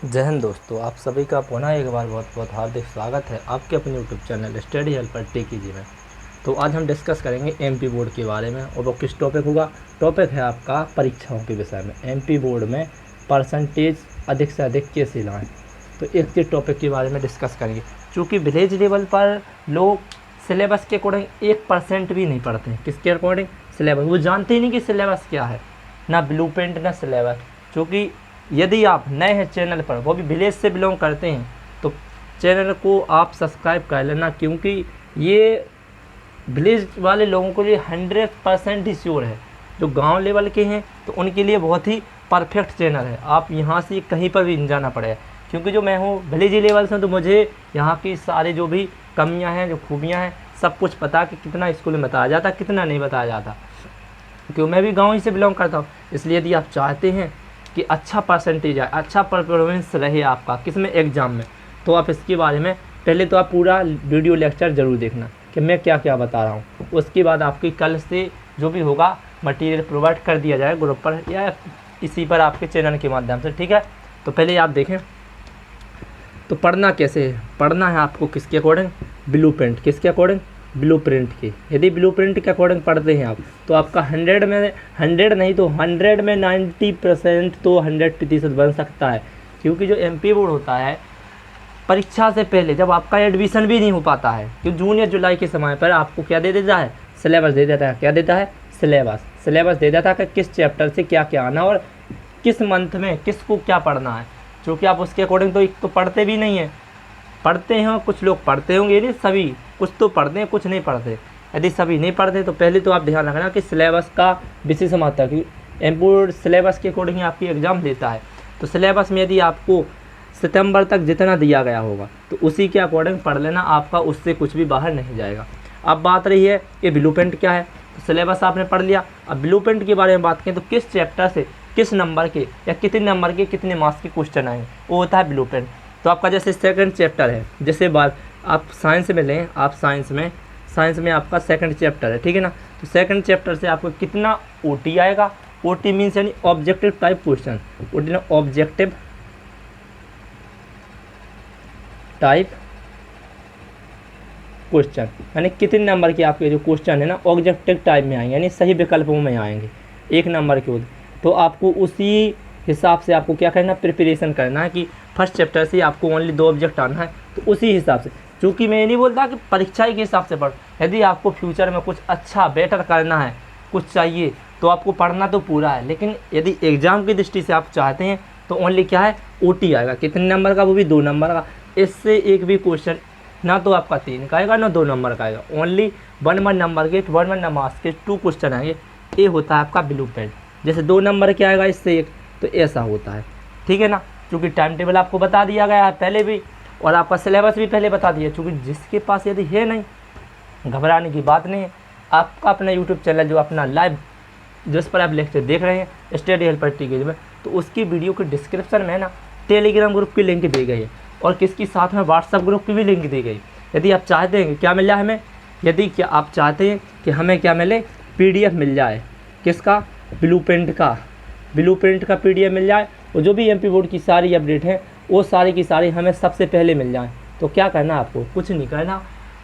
जय हिंद दोस्तों, आप सभी का पुनः एक बार बहुत बहुत हार्दिक स्वागत है आपके अपने यूट्यूब चैनल स्टडी हेल्पर टीकेजी में। तो आज हम डिस्कस करेंगे एमपी बोर्ड के बारे में, और वो किस टॉपिक होगा। टॉपिक है आपका परीक्षाओं के विषय में। एमपी बोर्ड में परसेंटेज अधिक से अधिक कैसे लाएँ, तो इसके टॉपिक के बारे में डिस्कस करेंगे। चूँकि विलेज लेवल पर लोग सिलेबस के अकॉर्डिंग 1% भी नहीं पढ़ते हैं। किसके अकॉर्डिंग? सिलेबस। वो जानते ही नहीं कि सिलेबस क्या है, ना ब्लूप्रिंट ना सिलेबस। चूँकि यदि आप नए हैं चैनल पर, वो भी विलेज से बिलोंग करते हैं, तो चैनल को आप सब्सक्राइब कर लेना, क्योंकि ये विलेज वाले लोगों के लिए 100% ही श्योर है। जो गांव लेवल के हैं तो उनके लिए बहुत ही परफेक्ट चैनल है। आप यहाँ से कहीं पर भी नहीं जाना पड़ेगा, क्योंकि जो मैं हूँ विलेज लेवल से, तो मुझे यहाँ की सारी जो भी कमियाँ हैं, जो खूबियाँ हैं, सब कुछ पता कि कितना स्कूल में बताया जाता, कितना नहीं बताया जाता। क्योंकि मैं भी गाँव ही से बिलोंग करता हूँ। इसलिए यदि आप चाहते हैं कि अच्छा परसेंटेज आए, अच्छा परफॉर्मेंस रहे आपका किस में, एग्ज़ाम में, तो आप इसके बारे में पहले तो आप पूरा वीडियो लेक्चर ज़रूर देखना कि मैं क्या क्या बता रहा हूँ। उसके बाद आपकी कल से जो भी होगा मटेरियल प्रोवाइड कर दिया जाए ग्रुप पर या इसी पर आपके चैनल के माध्यम से, ठीक है। तो पहले आप देखें तो पढ़ना कैसे है। पढ़ना है आपको किसके अकॉर्डिंग? ब्लूप्रिंट। किसके अकॉर्डिंग? ब्लूप्रिंट की। यदि ब्लूप्रिंट के अकॉर्डिंग पढ़ते हैं आप, तो आपका 100 में 100 नहीं तो 100 में 90% तो 100% बन सकता है। क्योंकि जो एमपी बोर्ड होता है, परीक्षा से पहले जब आपका एडमिशन भी नहीं हो पाता है, कि जून या जुलाई के समय पर आपको क्या दे देता है? सिलेबस दे देता है। क्या देता है? सिलेबस। सिलेबस दे देता है कि किस चैप्टर से क्या क्या आना और किस मंथ में किसको क्या पढ़ना है। क्योंकि आप उसके अकॉर्डिंग तो एक तो पढ़ते भी नहीं हैं। पढ़ते हैं कुछ लोग, पढ़ते होंगे नहीं सभी, कुछ तो पढ़ते हैं कुछ नहीं पढ़ते। यदि सभी नहीं पढ़ते तो पहले तो आप ध्यान रखना कि सिलेबस का विशेष महत्व है, कि एमपी बोर्ड सिलेबस के अकॉर्डिंग आपकी एग्ज़ाम लेता है। तो सिलेबस में यदि आपको सितंबर तक जितना दिया गया होगा तो उसी के अकॉर्डिंग पढ़ लेना, आपका उससे कुछ भी बाहर नहीं जाएगा। अब बात रही है कि ब्लूप्रिंट क्या है। तो सिलेबस आपने पढ़ लिया। अब ब्लूप्रिंट के बारे में बात करें तो किस चैप्टर से किस नंबर के या कितने नंबर के कितने मार्क्स के क्वेश्चन आएंगे, वो होता है ब्लूप्रिंट। तो आपका जैसे सेकंड चैप्टर है, जैसे बात आप साइंस में लें, आप साइंस में आपका सेकंड चैप्टर है, ठीक है ना। तो सेकंड चैप्टर से आपको कितना ओटी आएगा? ओटी मीन्स यानी ऑब्जेक्टिव टाइप क्वेश्चन। ओटी ना ऑब्जेक्टिव टाइप क्वेश्चन, यानी कितने नंबर के आपके जो क्वेश्चन है ना ऑब्जेक्टिव टाइप में आएंगे, यानी सही विकल्पों में आएंगे, 1 नंबर के। तो आपको उसी हिसाब से आपको क्या करना, प्रिपरेशन करना है कि फर्स्ट चैप्टर से आपको ओनली 2 ऑब्जेक्ट आना है, तो उसी हिसाब से। चूँकि मैं ये नहीं बोलता कि परीक्षा के हिसाब से पढ़, यदि आपको फ्यूचर में कुछ अच्छा बेटर करना है, कुछ चाहिए, तो आपको पढ़ना तो पूरा है। लेकिन यदि एग्ज़ाम की दृष्टि से आप चाहते हैं तो ओनली क्या है, ओटी आएगा। कितने नंबर का? वो भी 2 नंबर का। इससे एक भी क्वेश्चन ना तो आपका 3 का आएगा ना 2 नंबर का आएगा, ओनली 1 नंबर के 1 नंबर के 2 क्वेश्चन आएंगे। ये होता है आपका ब्लूप्रिंट। जैसे 2 नंबर के आएगा इससे एक, तो ऐसा होता है, ठीक है ना। क्योंकि टाइम टेबल आपको बता दिया गया है पहले भी, और आपका सिलेबस भी पहले बता दिया। क्योंकि जिसके पास यदि है नहीं, घबराने की बात नहीं है। आपका अपना यूट्यूब चैनल जो अपना लाइव, जिस पर आप लेक्चर देख रहे हैं स्टडी हेल्पर टीकेजी में, तो उसकी वीडियो के डिस्क्रिप्शन में ना टेलीग्राम ग्रुप की लिंक दी गई है, और किसकी साथ में व्हाट्सएप ग्रुप की भी लिंक दी गई। यदि आप चाहते हैं कि क्या मिल जाए हमें, यदि क्या आप चाहते हैं कि हमें क्या मिले, PDF मिल जाए, किसका? ब्लूप्रिंट का PDF मिल जाए, और जो भी एमपी बोर्ड की सारी अपडेट है वो सारी की सारी हमें सबसे पहले मिल जाए, तो क्या करना है आपको? कुछ नहीं करना,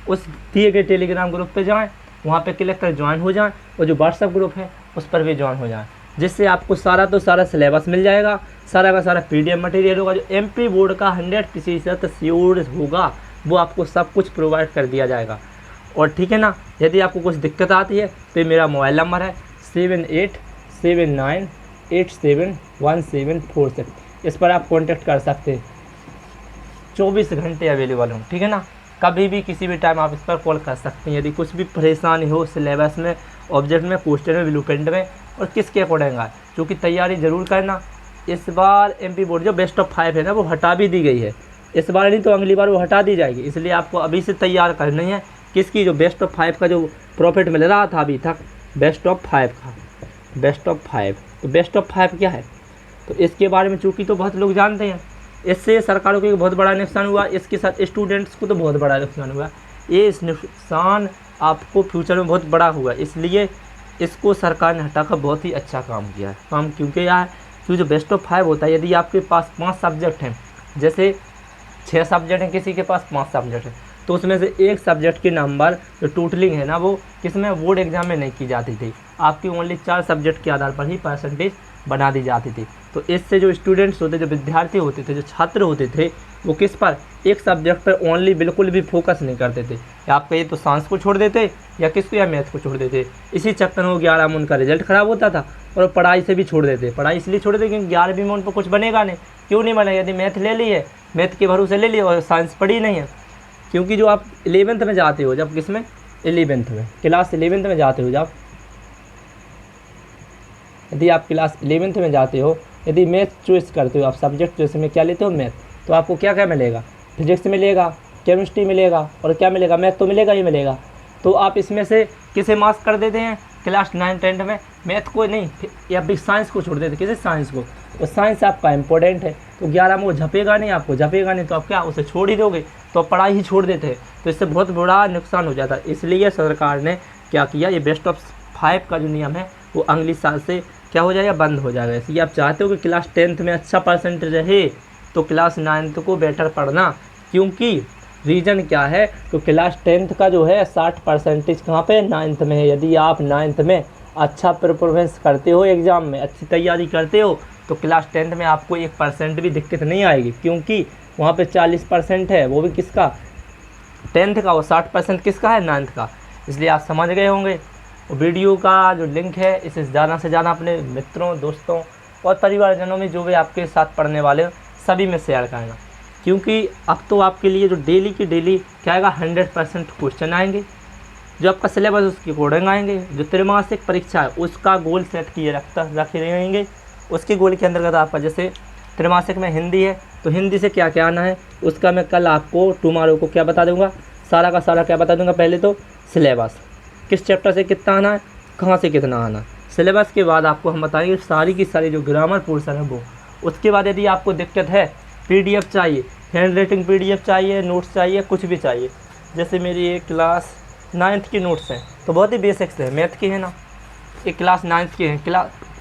उस दिए गए टेलीग्राम ग्रुप पे जाएं, वहाँ पे क्लिक कर ज्वाइन हो जाएं, और जो व्हाट्सएप ग्रुप है उस पर भी ज्वाइन हो जाएं, जिससे आपको सारा तो सारा सिलेबस मिल जाएगा, सारा का सारा PDF मटेरियल होगा। जो एमपी बोर्ड का 100% श्योर होगा, वो आपको सब कुछ प्रोवाइड कर दिया जाएगा। और ठीक है ना, यदि आपको कुछ दिक्कत आती है तो मेरा मोबाइल नंबर है 7879871746। इस पर आप कांटेक्ट कर सकते हैं। 24 घंटे अवेलेबल हूँ, ठीक है ना। कभी भी किसी भी टाइम आप इस पर कॉल कर सकते हैं, यदि कुछ भी परेशानी हो सिलेबस में, ऑब्जेक्ट में, क्वेश्चन में, ब्लूप्रिंट में, और किसके अकॉर्डिंग आए। क्योंकि तैयारी ज़रूर करना। इस बार एमपी बोर्ड जो बेस्ट ऑफ 5 है ना, वो हटा भी दी गई है। इस बार नहीं तो अगली बार वो हटा दी जाएगी। इसलिए आपको अभी से तैयार करनी है। किसकी? जो बेस्ट ऑफ 5 का जो प्रॉफिट मिल रहा था अभी तक, बेस्ट ऑफ 5 का, बेस्ट ऑफ 5। तो बेस्ट ऑफ 5 क्या है, तो इसके बारे में चूँकि तो बहुत लोग जानते हैं। इससे सरकारों को एक बहुत बड़ा नुकसान हुआ, इसके साथ स्टूडेंट्स को तो बहुत बड़ा नुकसान हुआ। ये इस नुकसान आपको फ्यूचर में बहुत बड़ा हुआ, इसलिए इसको सरकार ने हटाकर बहुत ही अच्छा काम किया है। काम क्यों किया है? क्योंकि जो बेस्ट ऑफ 5 होता है, यदि आपके पास 5 सब्जेक्ट हैं जैसे 6 सब्जेक्ट हैं किसी के पास, 5 सब्जेक्ट हैं, तो उसमें से एक सब्जेक्ट के नंबर जो टोटलिंग है ना वो किसमें बोर्ड एग्जाम में नहीं की जाती थी, आपकी ओनली 4 सब्जेक्ट के आधार पर ही परसेंटेज बना दी जाती थी। तो इससे जो स्टूडेंट्स होते, जो विद्यार्थी होते थे, जो छात्र होते थे, वो किस पर, एक सब्जेक्ट पर ओनली बिल्कुल भी फोकस नहीं करते थे, या आप कहिए तो साइंस को छोड़ देते या किसको, या मैथ को छोड़ देते। इसी चक्कर में 11 में उनका रिजल्ट ख़राब होता था और पढ़ाई से भी छोड़ देते। पढ़ाई इसलिए छोड़ देते क्योंकि 11वीं में उन पर कुछ बनेगा नहीं। क्यों नहीं बनेगा, यदि मैथ ले ली है, मैथ के भरोसे ले लिया और साइंस पढ़ी नहीं है। क्योंकि जो आप 11th में जाते हो, जब किस में, 11th में, क्लास 11th में जाते हो, जब यदि आप क्लास 11th में जाते हो, यदि मैथ चॉइस करते हो, आप सब्जेक्ट चॉइस में क्या लेते हो, मैथ, तो आपको क्या क्या मिलेगा, फिजिक्स मिलेगा, केमिस्ट्री मिलेगा और क्या मिलेगा, मैथ तो मिलेगा ही मिलेगा। तो आप इसमें से किसे मार्क्स कर देते हैं क्लास 9 10 में, मैथ को नहीं, या फिर साइंस को छोड़ देते, किसे, साइंस को। तो साइंस आपका इंपॉर्टेंट है, तो 11 में वो झपेगा नहीं, आपको झपेगा नहीं, तो आप क्या उसे छोड़ ही दोगे, तो आप पढ़ाई ही छोड़ देते हैं। तो इससे बहुत बड़ा नुकसान हो जाता है। इसलिए सरकार ने क्या किया, ये बेस्ट ऑफ 5 का जो नियम है वो अगली साल से क्या हो जाएगा, बंद हो जाएगा। इसलिए आप चाहते हो कि क्लास 10th में अच्छा परसेंटेज रहे तो क्लास 9th को बेटर पढ़ना। क्योंकि रीज़न क्या है, तो क्लास 10th का जो है 60% कहाँ पे, 9th में है। यदि आप 9th में अच्छा परफॉर्मेंस करते हो, एग्ज़ाम में अच्छी तैयारी करते हो, तो क्लास 10th में आपको 1% भी दिक्कत नहीं आएगी। क्योंकि वहाँ पे 40% है, वो भी किसका, 10th का, और 60% किसका है, 9th का। इसलिए आप समझ गए होंगे। वीडियो का जो लिंक है इसे ज़्यादा से ज़्यादा अपने मित्रों, दोस्तों और परिवारजनों में, जो भी आपके साथ पढ़ने वाले हो, सभी में शेयर करना। क्योंकि अब तो आपके लिए जो डेली की डेली क्या आएगा, 100% क्वेश्चन आएंगे, जो आपका सिलेबस उसके अकॉर्डिंग आएंगे। जो त्रैमासिक परीक्षा है उसका गोल सेट किए रखे रहेंगे। उसके गोल के अंतर्गत आपका जैसे त्रैमासिक में हिंदी है, तो हिंदी से क्या क्या आना है उसका मैं कल आपको टुमारो को क्या बता दूंगा, सारा का सारा क्या बता दूंगा। पहले तो सिलेबस, किस चैप्टर से कितना आना है, कहाँ से कितना आना है। सिलेबस के बाद आपको हम बताएंगे सारी की सारी जो ग्रामर पोर्शन है वो। उसके बाद यदि आपको दिक्कत है, PDF चाहिए, हैंड राइटिंग PDF चाहिए, नोट्स चाहिए, कुछ भी चाहिए, जैसे मेरी एक क्लास 9th की नोट्स हैं तो बहुत ही बेसिक्स है, मैथ की है ना, एक क्लास 9th की है,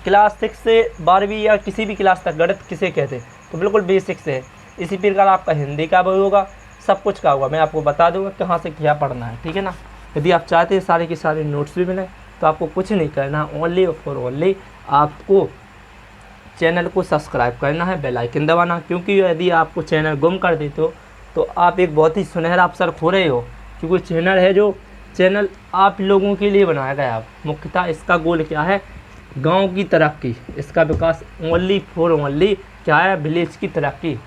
क्लास 6 से 12वीं या किसी भी क्लास तक गणित किसे कहते हैं, तो बिल्कुल बेसिक्स है। इसी प्रकार आपका हिंदी का भी होगा, सब कुछ का होगा, मैं आपको बता दूंगा कहाँ से क्या पढ़ना है, ठीक है ना। यदि आप चाहते हैं सारे के सारे नोट्स भी मिलें तो आपको कुछ नहीं करना, ओनली फॉर ओनली आपको चैनल को सब्सक्राइब करना है, बेल आइकन दबाना। क्योंकि यदि आपको चैनल गुम कर देते हो तो आप एक बहुत ही सुनहरा अवसर खो रहे हो। क्योंकि चैनल है जो चैनल आप लोगों के लिए बनाया गया है, मुख्यतः इसका गोल क्या है, गांव की तरक्की, इसका विकास, ओनली फॉर ओनली क्या है, विलेज की तरक्की।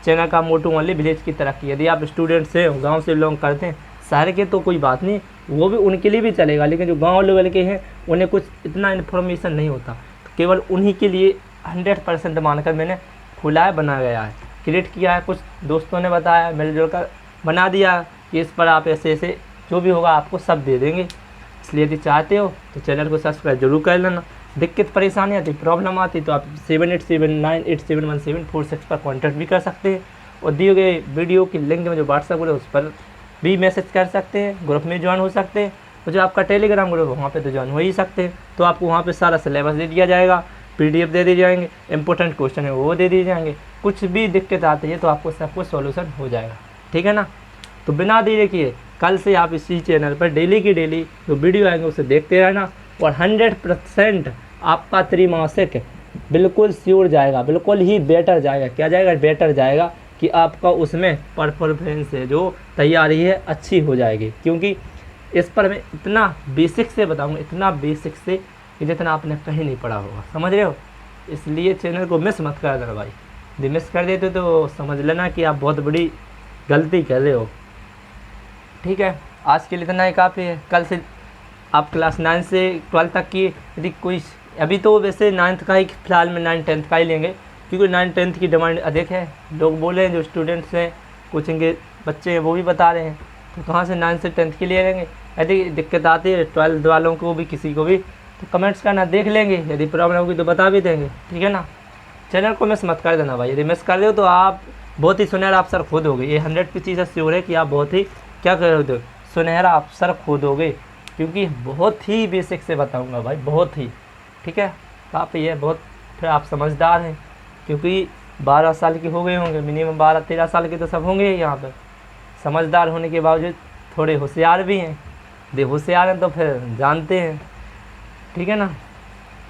चैनल का मोटो ओनली विलेज की तरक्की। यदि आप स्टूडेंट से गांव से बिलोंग करते हैं, शहर के तो कोई बात नहीं, वो भी उनके लिए भी चलेगा, लेकिन जो गांव लेवल के हैं उन्हें कुछ इतना इन्फॉर्मेशन नहीं होता, तो केवल उन्हीं के लिए 100% मानकर मैंने खुलाया बना गया है, क्रिएट किया है। कुछ दोस्तों ने बताया, मिलजुल कर बना दिया कि इस पर आप ऐसे ऐसे जो भी होगा आपको सब दे देंगे। इसलिए यदि चाहते हो तो चैनल को सब्सक्राइब जरूर कर लेना। दिक्कत परेशानी आती, प्रॉब्लम आती तो आप 7879871746 पर कॉन्टैक्ट भी कर सकते हैं, और दिए गए वीडियो की लिंक में जो व्हाट्सएप ग्रुप है उस पर भी मैसेज कर सकते हैं, ग्रुप में ज्वाइन हो सकते हैं, और जो आपका टेलीग्राम ग्रुप है वहाँ पे तो ज्वाइन हो ही सकते हैं। तो आपको वहाँ पे सारा सिलेबस दे दिया जाएगा, PDF दे दिए जाएंगे, इंपॉर्टेंट क्वेश्चन है वो दे दिए जाएंगे। कुछ भी दिक्कत आती है तो आपको सब कुछ सॉल्यूशन हो जाएगा, ठीक है ना। तो बिना देरी किए कल से आप इसी चैनल पर डेली की डेली जो वीडियो आएंगे उसे देखते रहना, और 100% आपका त्रैमासिक बिल्कुल श्योर जाएगा, बिल्कुल ही बेटर जाएगा। क्या जाएगा, बेटर जाएगा, कि आपका उसमें परफॉर्मेंस है जो तैयारी है अच्छी हो जाएगी। क्योंकि इस पर मैं इतना बेसिक से बताऊंगा, इतना बेसिक से कि जितना आपने कहीं नहीं पढ़ा होगा, समझ रहे हो। इसलिए चैनल को मिस मत कर देना भाई, यदि मिस कर देते तो समझ लेना कि आप बहुत बड़ी गलती कर रहे हो, ठीक है। आज के लिए इतना ही काफ़ी है। कल से आप क्लास 9 से 12 तक की यदि कोई, अभी तो वैसे 9th का ही फिलहाल में 9 10th का ही लेंगे, क्योंकि 9 10th की डिमांड अधिक है। लोग बोले हैं, जो स्टूडेंट्स हैं, कोचिंग के बच्चे हैं, वो भी बता रहे हैं, तो कहाँ से 9 से 10th की ले लेंगे। यदि दिक्कत आती है 12th वालों को भी, किसी को भी, तो कमेंट्स करना, देख लेंगे। यदि प्रॉब्लम होगी तो बता भी देंगे, ठीक है ना। चैनल को मिस मत कर देना भाई, यदि मिस कर दो तो आप बहुत ही सुनहरा अवसर खो दोगे। ये 100% श्योर है कि आप बहुत ही क्या कर दो, सुनहरा अवसर खो दोगे। क्योंकि बहुत ही बेसिक से बताऊंगा भाई, बहुत ही, ठीक है। काफ़ी है बहुत, फिर आप समझदार हैं। क्योंकि 12 साल की हो गए होंगे, मिनिमम 12-13 साल के तो सब होंगे ही यहाँ पर। समझदार होने के बावजूद थोड़े होशियार भी हैं। दे होशियार हैं तो फिर जानते हैं, ठीक है ना।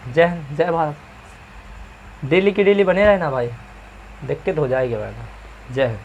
जय हिंद, जय भारत। डेली की डेली बने रहे ना भाई, दिक्कत हो जाएगी भाई। जय हिंद।